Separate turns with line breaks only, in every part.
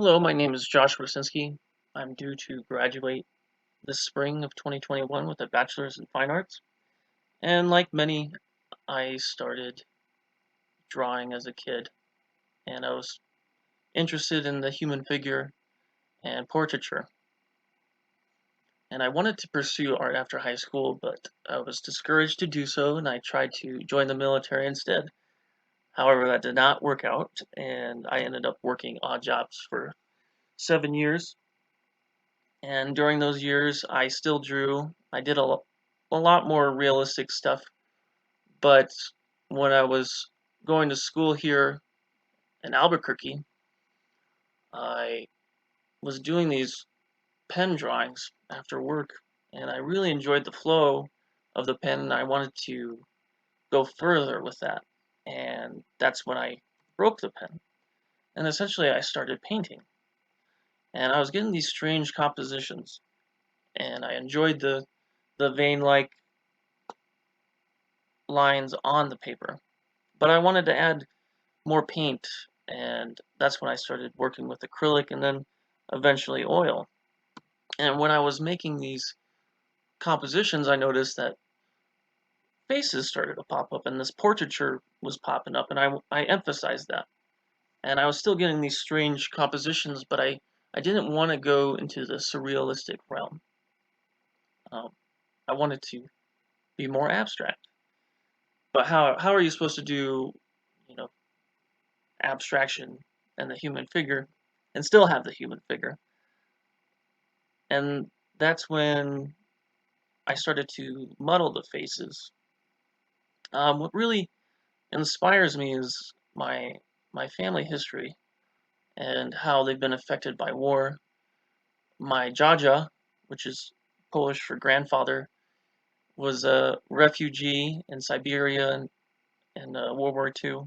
Hello, my name is Josh Wiercinski. I'm due to graduate this spring of 2021 with a bachelor's in fine arts. And like many, I started drawing as a kid, and I was interested in the human figure and portraiture. And I wanted to pursue art after high school, but I was discouraged to do so, and I tried to join the military instead. However, that did not work out, and I ended up working odd jobs for 7 years. And during those years, I still drew. I did a lot more realistic stuff, but when I was going to school here in Albuquerque, I was doing these pen drawings after work, and I really enjoyed the flow of the pen, and I wanted to go further with that. And that's when I broke the pen. And essentially, I started painting. And I was getting these strange compositions, and I enjoyed the vein-like lines on the paper. But I wanted to add more paint, and that's when I started working with acrylic and then eventually oil. And when I was making these compositions, I noticed that faces started to pop up and this portraiture was popping up, and I emphasized that. And I was still getting these strange compositions, but I didn't want to go into the surrealistic realm. Um, I wanted to be more abstract. But how are you supposed to do, you know, abstraction and the human figure and still have the human figure? And that's when I started to muddle the faces. What really inspires me is my family history and how they've been affected by war. My Jaja, which is Polish for grandfather, was a refugee in Siberia in World War II,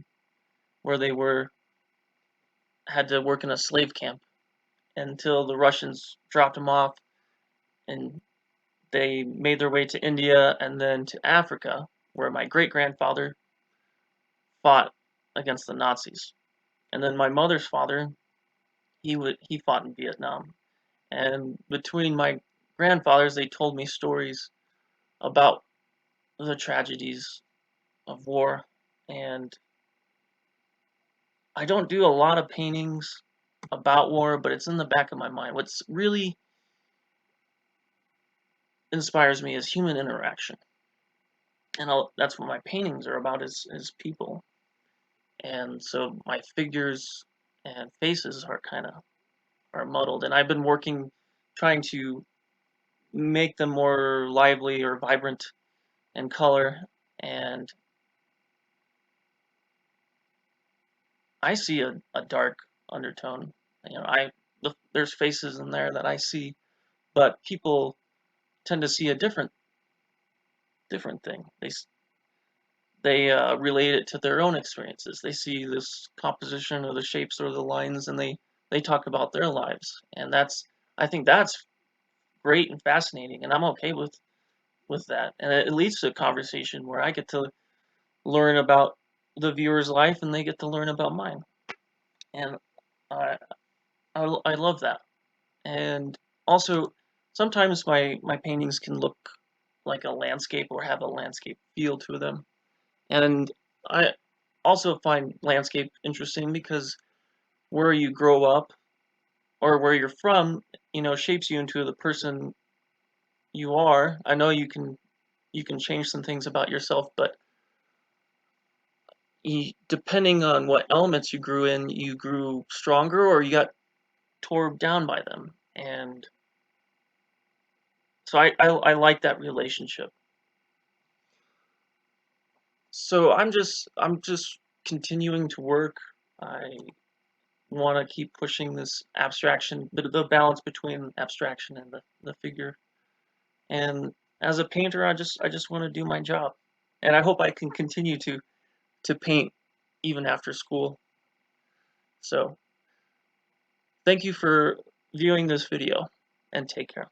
where they were had to work in a slave camp until the Russians dropped him off, and they made their way to India and then to Africa, where my great grandfather fought against the Nazis. And then my mother's father, he fought in Vietnam. And between my grandfathers, they told me stories about the tragedies of war. And I don't do a lot of paintings about war, but it's in the back of my mind. What's really inspires me is human interaction. And that's what my paintings are about is people. And so my figures and faces are muddled, and I've been working trying to make them more lively or vibrant in color, and I see a dark undertone. There's faces in there that I see, but people tend to see a different thing. They relate it to their own experiences. They see this composition or the shapes or the lines, and they talk about their lives, and I think that's great and fascinating, and I'm okay with that. And it leads to a conversation where I get to learn about the viewer's life, and they get to learn about mine, and I I love that. And also, sometimes my paintings can look like a landscape or have a landscape feel to them, and I also find landscape interesting because where you grow up or where you're from, shapes you into the person you are. I know you can change some things about yourself, but depending on what elements you grew in, you grew stronger or you got tore down by them. And so I like that relationship. So I'm just continuing to work. I want to keep pushing this abstraction, the balance between abstraction and the figure. And as a painter, I just want to do my job, and I hope I can continue to paint even after school. So thank you for viewing this video, and take care.